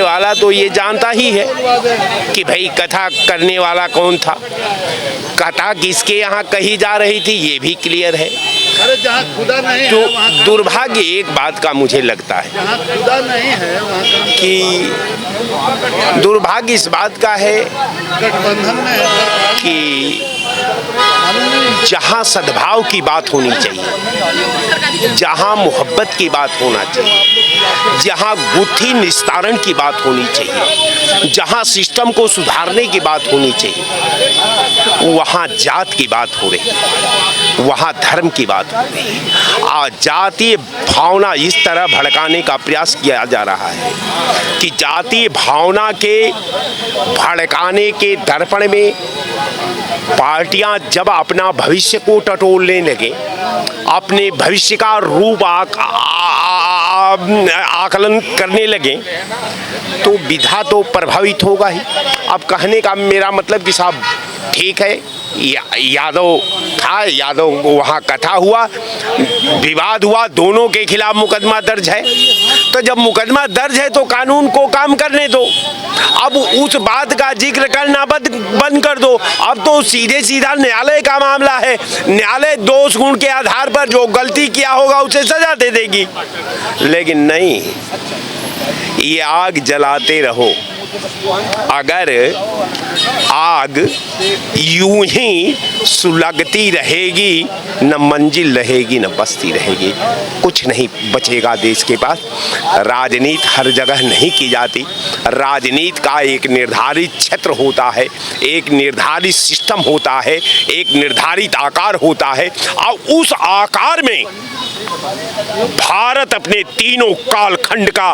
वाला तो ये जानता ही है कि भाई कथा करने वाला कौन था, कथा किसके यहाँ कही जा रही थी, ये भी क्लियर है। तो दुर्भाग्य एक बात का मुझे लगता है कि दुर्भाग्य इस बात का है कि जहाँ सद्भाव की बात होनी चाहिए, जहाँ मोहब्बत की बात होना चाहिए, जहाँ गुत्थी निस्तारण की बात होनी चाहिए, जहाँ सिस्टम को सुधारने की बात होनी चाहिए, वहाँ जात की बात हो रही है, वहाँ धर्म की बात हो रही है। आज जातीय भावना इस तरह भड़काने का प्रयास किया जा रहा है कि जातीय भावना के भड़काने के दर्पण में पार्टियां जब अपना भविष्य को टटोलने लगे, अपने भविष्य का रूप आकलन करने लगे, तो विधा तो प्रभावित होगा ही। अब कहने का मेरा मतलब कि साहब ठीक है, यादव था, यादव वहाँ कथा हुआ, विवाद हुआ, दोनों के खिलाफ मुकदमा दर्ज है, तो जब मुकदमा दर्ज है तो कानून को काम करने दो। अब उस बात का जिक्र करना बंद कर दो। अब तो सीधे सीधा न्यायालय का मामला है, न्यायालय दोष गुण के आधार पर जो गलती किया होगा उसे सजा दे देगी। लेकिन नहीं, ये आग जलाते रहो। अगर आग यूं ही सुलगती रहेगी, न मंजिल रहेगी न बस्ती रहेगी, कुछ नहीं बचेगा देश के पास। राजनीति हर जगह नहीं की जाती, राजनीति का एक निर्धारित क्षेत्र होता है, एक निर्धारित सिस्टम होता है, एक निर्धारित आकार होता है, और उस आकार में भारत अपने तीनों कालखंड का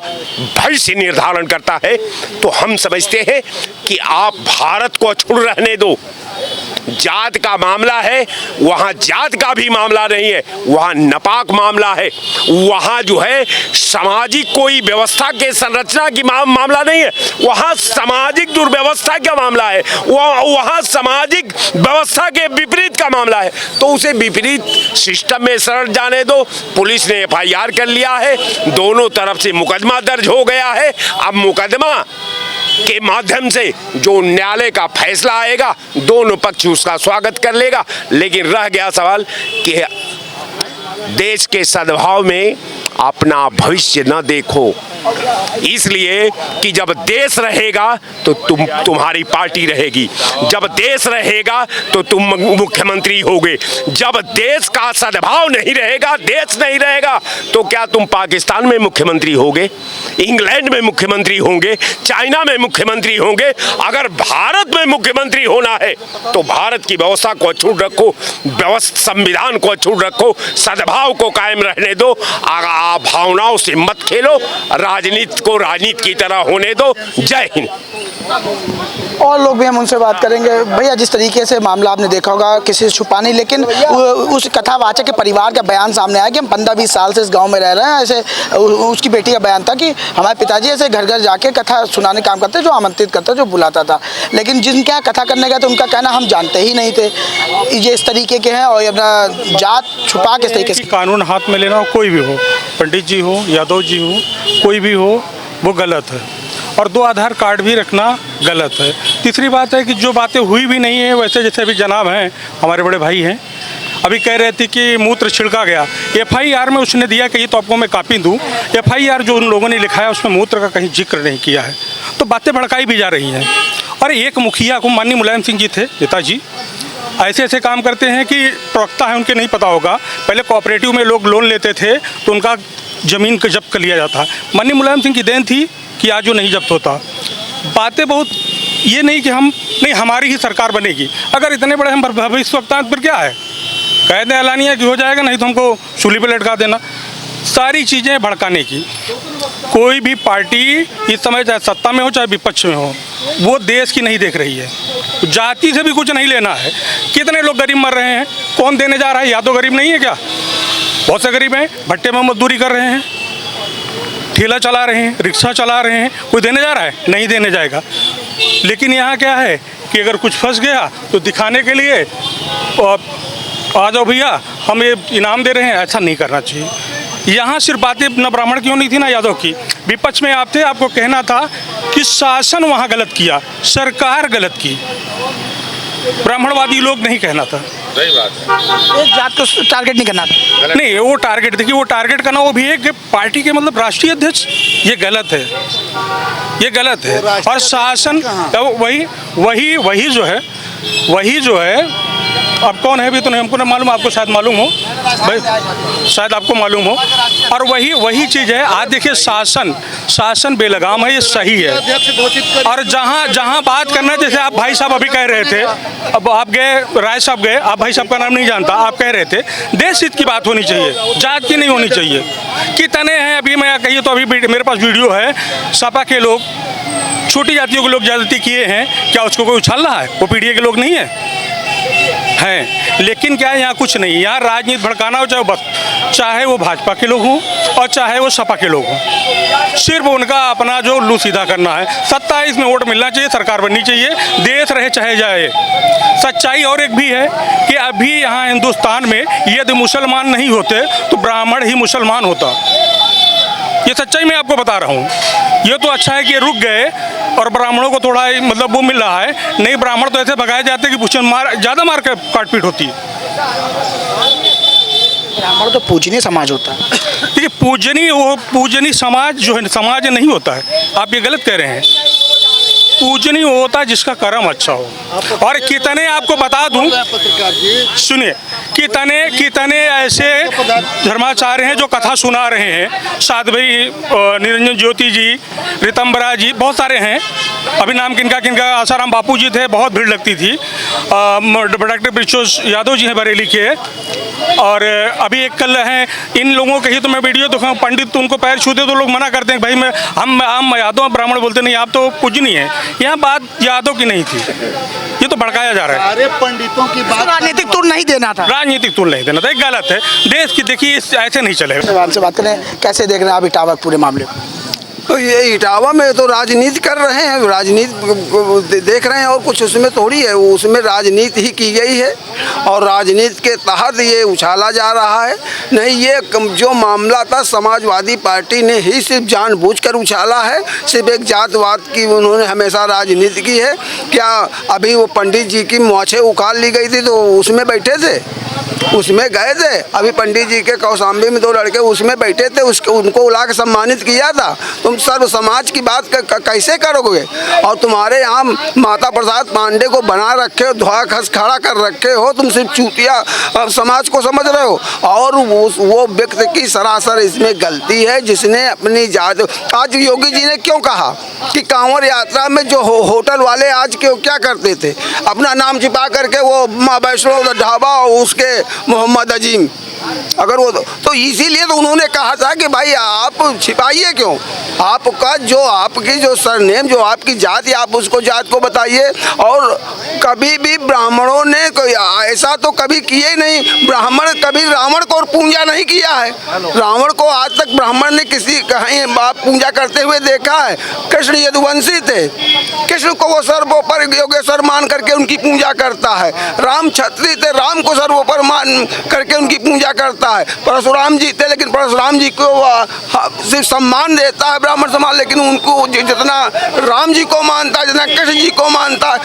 भविष्य निर्धारण करता है। तो हम समझते हैं कि आप भारत को अछूत रहने दो। जात का मामला है, वहाँ जात का भी मामला नहीं है, वहाँ नापाक मामला है, वहाँ जो है सामाजिक कोई व्यवस्था के संरचना की मामला नहीं है, वहाँ सामाजिक दुर्व्यवस्था का मामला है, वहाँ सामाजिक व्यवस्था के विपरीत का मामला है। तो उसे विपरीत सिस्टम में शरण जाने दो। पुलिस ने FIR कर लिया है, दोनों तरफ से मुकदमा दर्ज हो गया है। अब मुकदमा के माध्यम से जो न्यायालय का फैसला आएगा, दोनों पक्ष उसका स्वागत कर लेगा। लेकिन रह गया सवाल कि देश के सद्भाव में अपना भविष्य न देखो, इसलिए कि जब देश रहेगा तो तुम्हारी पार्टी रहेगी, जब देश रहेगा तो तुम मुख्यमंत्री होगे। जब देश का सद्भाव नहीं रहेगा, देश नहीं रहेगा, तो क्या तुम पाकिस्तान में मुख्यमंत्री होगे, इंग्लैंड में मुख्यमंत्री होंगे, चाइना में मुख्यमंत्री होंगे? अगर भारत में मुख्यमंत्री होना है तो भारत की व्यवस्था को अछूत रखो, संविधान को अछूत रखो, सद्भाव को कायम रहने दो। भावनाओं से मत खेलो, राजनीति को राजनीति की तरह होने दो। जय हिंद। और लोग भी हम उनसे बात करेंगे। भैया, जिस तरीके से मामला आपने देखा होगा, किसी से छुपा नहीं, लेकिन उस कथावाचक के परिवार का बयान सामने आया कि हम 15-20 साल से इस गांव में रह रहे हैं। ऐसे उसकी बेटी का बयान था कि हमारे पिताजी ऐसे घर घर जाके कथा सुनाने काम करते, जो आमंत्रित करता, जो बुलाता था। लेकिन जिनके यहाँ कथा करने गए तो उनका कहना हम जानते ही नहीं थे ये इस तरीके के हैं, और अपना जात छुपा के इस तरीके से कानून हाथ में लेना, कोई भी हो, पंडित जी हो, यादव जी हो, कोई भी हो, वो गलत है। और 2 आधार कार्ड भी रखना गलत है। तीसरी बात है कि जो बातें हुई भी नहीं है, वैसे जैसे अभी जनाब हैं, हमारे बड़े भाई हैं, अभी कह रहे थे कि मूत्र छिड़का गया। FIR में उसने दिया कि ये तो आपको मैं कॉपी दूँ, FIR जो उन लोगों ने लिखा है उसमें मूत्र का कहीं जिक्र नहीं किया है। तो बातें भड़काई भी जा रही हैं। और एक मुखिया को, माननीय मुलायम सिंह जी थे, नेताजी, ऐसे ऐसे काम करते हैं कि प्रवक्ता है उनके नहीं पता होगा। पहले कोऑपरेटिव में लोग लोन लेते थे तो उनका ज़मीन को जब्त कर लिया जाता है। माननीय मुलायम सिंह की देन थी कि आज वो नहीं जब्त होता। बातें बहुत, ये नहीं कि हम नहीं, हमारी ही सरकार बनेगी। अगर इतने बड़े हम भविष्यवक्ता हैं फिर क्या है, कह दें एलानिया कि हो जाएगा, नहीं तो हमको सूली पर लटका देना। सारी चीज़ें भड़काने की। कोई भी पार्टी इस समय चाहे सत्ता में हो चाहे विपक्ष में हो, वो देश की नहीं देख रही है। जाति से भी कुछ नहीं लेना है। कितने लोग गरीब मर रहे हैं, कौन देने जा रहा है? यादव गरीब नहीं है क्या? बहुत से गरीब हैं, भट्टे में मजदूरी कर रहे हैं, ठेला चला रहे हैं, रिक्शा चला रहे हैं। कोई देने जा रहा है? नहीं देने जाएगा। लेकिन यहाँ क्या है कि अगर कुछ फंस गया तो दिखाने के लिए आ जाओ भैया हम ये इनाम दे रहे हैं, ऐसा नहीं करना चाहिए। यहाँ सिर्फ बातें न ब्राह्मण की होनी थी ना यादव की। विपक्ष में आप थे, आपको कहना था कि शासन वहाँ गलत किया, सरकार गलत की, ब्राह्मणवादी लोग नहीं कहना था। सही बात है। एक जात को टारगेट नहीं करना था। नहीं, वो टारगेट, देखिए वो टारगेट करना, वो भी एक पार्टी के मतलब राष्ट्रीय अध्यक्ष, ये गलत है, ये गलत है। और शासन वही जो है अब कौन है भी तो नहीं हमको नहीं मालूम, आपको शायद मालूम हो भाई, शायद आपको मालूम हो। और वही चीज़ है। आज देखिए शासन बेलगाम है, ये सही है। और जहाँ बात करना, जैसे आप भाई साहब अभी कह रहे थे, अब आप गए राय साहब गए, आप भाई साहब का नाम नहीं जानता, आप कह रहे थे देश हित की बात होनी चाहिए, जात की नहीं होनी चाहिए। कितने हैं अभी, मैं कहिए तो अभी मेरे पास वीडियो है, सपा के लोग छोटी जातियों के लोग ज्यादती किए हैं, क्या उसको कोई उछाल रहा है? वो पीडीए के लोग नहीं हैं। लेकिन क्या है, यहाँ कुछ नहीं, यहाँ राजनीति भड़काना हो चाहे वो भाजपा के लोग हों और चाहे वो सपा के लोग हों, सिर्फ उनका अपना जो उल्लू सीधा करना है। 27 में वोट मिलना चाहिए, सरकार बननी चाहिए, देश रहे चाहे जाए। सच्चाई और एक भी है कि अभी यहाँ हिंदुस्तान में यदि मुसलमान नहीं होते तो ब्राह्मण ही मुसलमान होता। ये सच्चाई मैं आपको बता रहा हूँ। ये तो अच्छा है कि ये रुक गए और ब्राह्मणों को थोड़ा मतलब वो मिल रहा है, नहीं ब्राह्मण तो ऐसे भगाए जाते हैं कि ज़्यादा मार के काटपीट होती है। ब्राह्मण तो पूजनीय समाज होता है। देखिए पूजनीय समाज जो है समाज नहीं होता है, आप ये गलत कह रहे हैं। पूजनीय होता है जिसका कर्म अच्छा हो। और कितने आपको बता दूं, सुनिए, कितने ऐसे धर्माचार्य हैं जो कथा सुना रहे हैं, साध भाई निरंजन ज्योति जी, रितंबरा जी, बहुत सारे हैं। अभी नाम किनका आसाराम बापू जी थे, बहुत भीड़ लगती थी। डॉक्टर ब्रिजोश यादव जी हैं बरेली के, और अभी एक कल हैं इन लोगों के ही तो मैं वीडियो दिखाऊं, पंडित तो उनको पैर छूते तो लोग मना करते हैं, भाई हम यादव ब्राह्मण बोलते नहीं, आप तो पूजनीय है। यहाँ बात यादव की नहीं थी, ये तो भड़काया जा रहा है। अरे पंडितों की बात, राजनीतिक तुल नहीं देना था, राजनीतिक तुल नहीं देना था, एक गलत है। देश की देखिए ऐसे नहीं चलेगा। से बात करें, कैसे देख रहे हैं आप इटावा पूरे मामले को? तो ये इटावा में तो राजनीति कर रहे हैं, राजनीति देख रहे हैं, और कुछ उसमें थोड़ी है, उसमें राजनीति ही की गई है और राजनीति के तहत ये उछाला जा रहा है। नहीं, ये जो मामला था समाजवादी पार्टी ने ही सिर्फ जानबूझकर उछाला है, सिर्फ एक जातवाद की उन्होंने हमेशा राजनीति की है। क्या अभी वो पंडित जी की मोछें उखाड़ ली गई थी तो उसमें बैठे थे, उसमें गए थे? अभी पंडित जी के कौशाम्बी में 2 लड़के उसमें बैठे थे, उनको उला के सम्मानित किया था। तुम सर्व समाज की बात कैसे करोगे? और तुम्हारे यहाँ माता प्रसाद पांडे को बना रखे हो, धोआ खस खड़ा कर रखे हो, तुम सिर्फ चूतिया समाज को समझ रहे हो। और वो व्यक्ति की सरासर इसमें गलती है जिसने अपनी जात, आज योगी जी ने क्यों कहा कि कांवड़ यात्रा में जो होटल वाले आज के क्या करते थे, अपना नाम छिपा करके वो माँ वैष्णो ढाबा और उसके मोहम्मद अजीम, अगर वो तो इसीलिए तो उन्होंने कहा था कि भाई आप छिपाइए क्यों, आपका जो आपकी जो सरनेम, जो आपकी जाति, आप उसको जात को बताइए। और कभी भी ब्राह्मणों ने कोई ऐसा तो कभी किए नहीं, ब्राह्मण कभी रावण को पूजा नहीं किया है। रावण को आज तक ब्राह्मण ने किसी कहीं पूजा करते हुए देखा है? कृष्ण यदुवंशी थे, कृष्ण को वो सर्वोपर योगेश्वर मान करके उनकी पूजा करता है। राम क्षत्रिय थे, राम को सर्वोपर मान करके उनकी पूजा करता है। परशुराम जी थे, लेकिन परशुराम जी को सिर्फ सम्मान देता है ब्राह्मण समाज, लेकिन उनको जितना राम जी को मानता है, जितना कृष्ण जी को मानता है,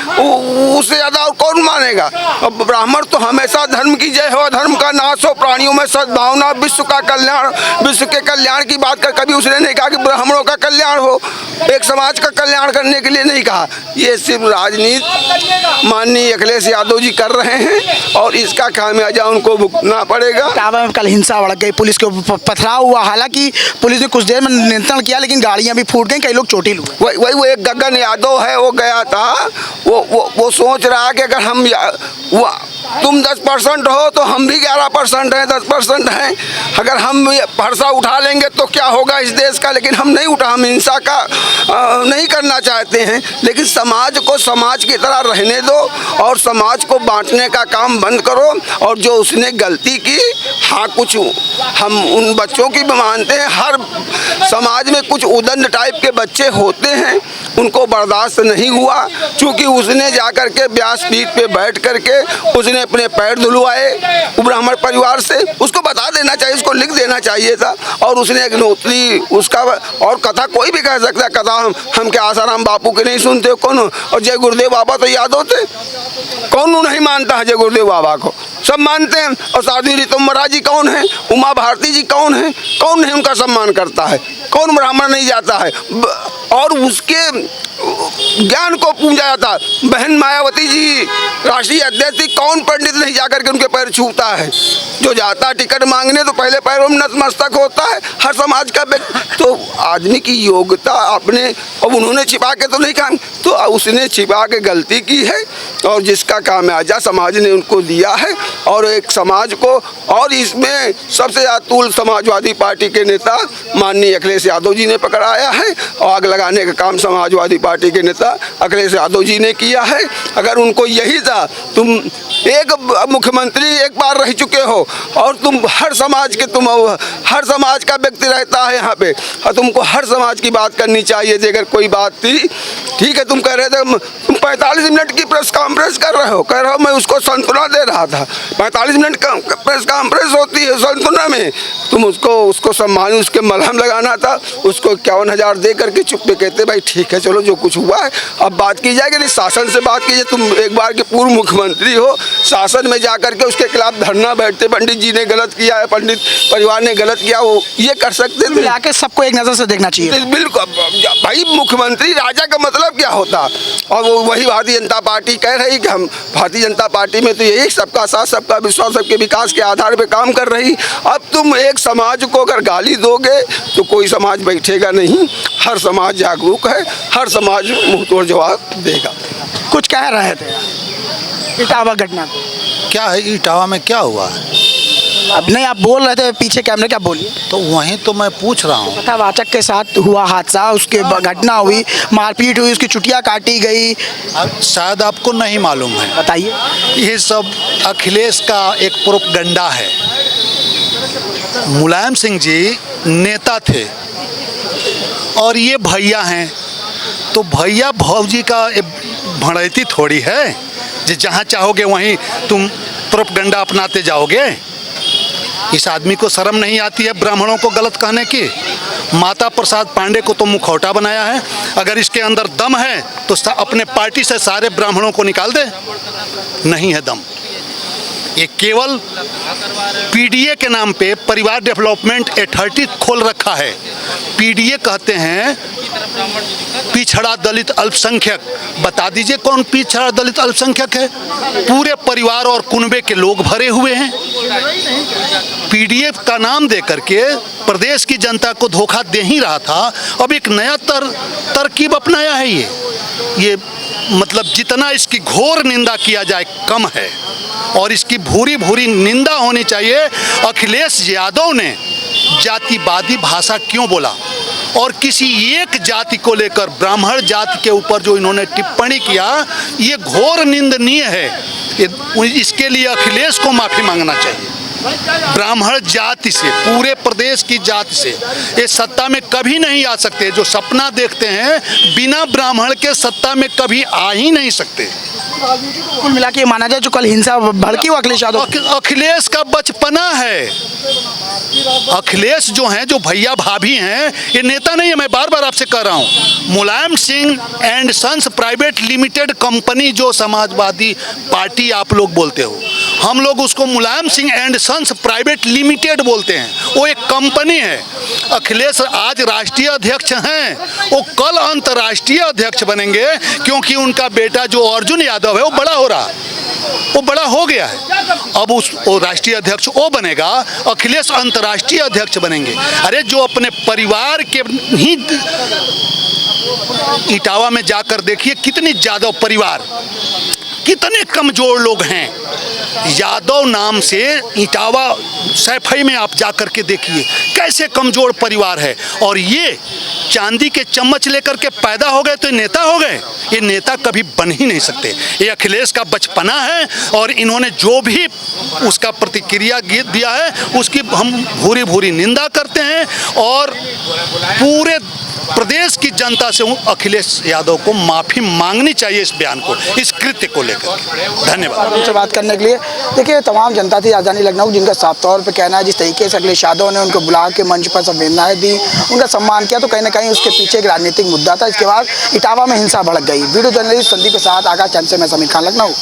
उससे ज़्यादा और कौन मानेगा? अब ब्राह्मण तो हमेशा धर्म की जय हो, धर्म का नाश हो, प्राणियों में सद्भावना, विश्व का कल्याण, विश्व के कल्याण की बात कर, कभी उसने नहीं कहा कि ब्राह्मणों का कल्याण हो, एक समाज का कल्याण करने के लिए नहीं कहा। ये सिर्फ राजनीति माननीय अखिलेश यादव जी कर रहे हैं और इसका खामियाजा उनको भुगतना पड़ेगा। इटावा में कल हिंसा भड़क गई, पुलिस के ऊपर पथराव हुआ, हालांकि पुलिस ने कुछ देर में नियंत्रण किया, लेकिन गाड़ियां भी फूट गई, कई लोग चोटिल हुए। वही वो एक गगन यादव है, वो गया था, वो सोच रहा है कि अगर हम तुम 10% हो तो हम भी 11% हैं, 10% हैं, अगर हम फरसा उठा लेंगे तो क्या होगा इस देश का। लेकिन हम नहीं उठा, हम हिंसा का नहीं करना चाहते हैं, लेकिन समाज को समाज की तरह रहने दो और समाज को बांटने का काम बंद करो। और जो उसने गलती की, हाँ कुछ हम उन बच्चों की भी मानते हैं, हर समाज में कुछ उदंड टाइप के बच्चे होते हैं, उनको बर्दाश्त नहीं हुआ, क्योंकि उसने जाकर के व्यासपीठ पे बैठ करके उसने अपने पैर धुलवाए ब्राह्मण परिवार से। उसको बता देना चाहिए, उसको लिख देना चाहिए था। और उसने अग्निहोत्री उसका, और कथा कोई भी कह सकता है, कथा हम क्या आसाराम बापू के नहीं सुनते कौन? और जय गुरुदेव बाबा तो याद होते, कौन नहीं मानता है जय गुरुदेव बाबा को? सब मानते हैं। और साध्वी रितंबरा जी कौन है, उमा भारती जी कौन है, कौन नहीं उनका सम्मान करता है? कौन ब्राह्मण नहीं जाता है? और उसके ज्ञान को पूजा जाता। बहन मायावती जी राष्ट्रीय अध्यक्ष थी, कौन पंडित नहीं जाकर के उनके पैर छूता है? जो जाता है टिकट मांगने तो पहले पैरों में नतमस्तक होता है हर समाज का व्यक्ति। तो आदमी की योग्यता अपने, अब उन्होंने छिपा के तो नहीं काम, तो उसने छिपा के गलती की है और जिसका खामियाजा समाज ने उनको दिया है। और एक समाज को, और इसमें सबसे ज्यादा तूल समाजवादी पार्टी के नेता माननीय अखिलेश यादव जी ने पकड़ाया है और आग लगाने का काम समाजवादी पार्टी के नेता अखिलेश यादव जी ने किया है। अगर उनको यही था, तुम एक मुख्यमंत्री एक बार रह चुके हो और तुम हर समाज का व्यक्ति रहता है यहाँ पे, और तुमको हर समाज की बात करनी चाहिए थी। अगर कोई बात थी, ठीक है, तुम कह रहे थे, तुम 45 मिनट की प्रेस कॉन्फ्रेंस कर रहे हो, कह रहे हो मैं उसको सांत्वना दे रहा था। 45 मिनट का प्रेस कॉन्फ्रेंस होती है सांत्वना में, तुम उसको सम्मान, उसके मलहम लगाना था, उसको 51,000 दे करके चुप पे कहते भाई ठीक है चलो जो कुछ हुआ है अब बात की जाएगी, नहीं शासन से बात कीजिए। तुम एक बार के पूर्व मुख्यमंत्री हो, शासन में जा करके उसके खिलाफ धरना बैठते, पंडित जी ने गलत किया है, पंडित परिवार ने गलत किया, वो ये कर सकते थे। आके सबको एक नज़र से देखना चाहिए। बिल्कुल भाई, मुख्यमंत्री राजा का मतलब क्या होता? और वो वही भारतीय जनता पार्टी कह रही कि हम भारतीय जनता पार्टी में तो यही सबका साथ सबका विश्वास सबके विकास के आधार पे काम कर रही। अब तुम एक समाज को अगर गाली दोगे तो कोई समाज बैठेगा नहीं। हर समाज जागरूक है, हर समाज मुंहतोड़ जवाब देगा। कुछ कह रहे थे इटावा घटना को, क्या है इटावा में क्या हुआ है? अब नहीं आप बोल रहे थे पीछे कैमरे, क्या बोलिए? तो वहीं तो मैं पूछ रहा हूँ। कथावाचक के साथ हुआ हादसा, उसके घटना हुई, मारपीट हुई, उसकी चुटिया काटी गई, अब शायद आपको नहीं मालूम है, बताइए। ये सब अखिलेश का एक प्रोपगंडा है। मुलायम सिंह जी नेता थे और ये भैया हैं, तो भैया भौजी का भड़ैती थोड़ी है जो जहाँ चाहोगे वहीं तुम प्रोपगंडा अपनाते जाओगे। इस आदमी को शर्म नहीं आती है ब्राह्मणों को गलत कहने की? माता प्रसाद पांडे को तो मुखौटा बनाया है, अगर इसके अंदर दम है तो अपने पार्टी से सारे ब्राह्मणों को निकाल दे। नहीं है दम, ये केवल पीडीए के नाम पे परिवार डेवलपमेंट अथॉरिटी खोल रखा है। पीडीए कहते हैं पिछड़ा दलित अल्पसंख्यक। बता दीजिए कौन पिछड़ा दलित अल्पसंख्यक है? पूरे परिवार और कुनबे के लोग भरे हुए हैं। पीडीए का नाम दे करके प्रदेश की जनता को धोखा दे ही रहा था, अब एक नया तरकीब अपनाया है। ये मतलब जितना इसकी घोर निंदा किया जाए कम है, और इसकी भूरी भूरी निंदा होनी चाहिए। अखिलेश यादव ने जातिवादी भाषा क्यों बोला, और किसी एक जाति को लेकर ब्राह्मण जाति के ऊपर जो इन्होंने टिप्पणी किया, ये घोर निंदनीय है। इसके लिए अखिलेश को माफ़ी मांगना चाहिए। ब्राह्मण जाति से, पूरे प्रदेश की जाति से ये सत्ता में कभी नहीं आ सकते। जो सपना देखते हैं बिना ब्राह्मण के सत्ता में कभी आ ही नहीं सकते। कुल मिला के माना जाए जो कल हिंसा भड़की वो अखिलेश यादव, अखिलेश का बचपना है। अखिलेश जो हैं, जो भैया भाभी हैं, ये नेता नहीं है। मैं बार बार आपसे कह रहा हूँ, Mulayam Singh and sons private limited company जो समाजवादी पार्टी आप लोग बोलते हो, हम लोग उसको Mulayam Singh and sons private limited बोलते हैं। वो एक कंपनी है। अखिलेश आज राष्ट्रीय अध्यक्ष हैं, वो कल अंतर्राष्ट्रीय अध्यक्ष बनेंगे, क्योंकि उनका बेटा जो अर्जुन यादव है वो बड़ा हो रहा, वो बड़ा हो गया है। अब वो राष्ट्रीय अध्यक्ष वो बनेगा, अखिलेश अंतर्राष्ट्रीय अध्यक्ष बनेंगे। अरे जो अपने परिवार के ही इटावा में जाकर देखिए कितनी यादव परिवार, कितने कमजोर लोग हैं। यादव नाम से इटावा सैफई में आप जाकर के देखिए कैसे कमजोर परिवार है, और ये चांदी के चम्मच लेकर के पैदा हो गए तो नेता हो गए। ये नेता कभी बन ही नहीं सकते। ये अखिलेश का बचपना है, और इन्होंने जो भी उसका प्रतिक्रिया दिया है उसकी हम भूरी भूरी निंदा करते हैं, और पूरे प्रदेश की जनता से अखिलेश यादव को माफ़ी मांगनी चाहिए इस बयान को, इस कृत्य को लेकर। धन्यवाद। उनसे बात करने के लिए देखिए तमाम जनता थी राजधानी लखनऊ, जिनका साफ तौर पे कहना है जिस तरीके से अखिलेश यादव ने उनको बुला के मंच पर संवेदनाएं दी, उनका सम्मान किया, तो कहीं ना कहीं उसके पीछे एक राजनीतिक मुद्दा था। इसके बाद इटावा में हिंसा भड़क गई। वीडियो जर्नलिस्ट संदीप के साथ आकाश चंद से मैं समीर खान, लखनऊ।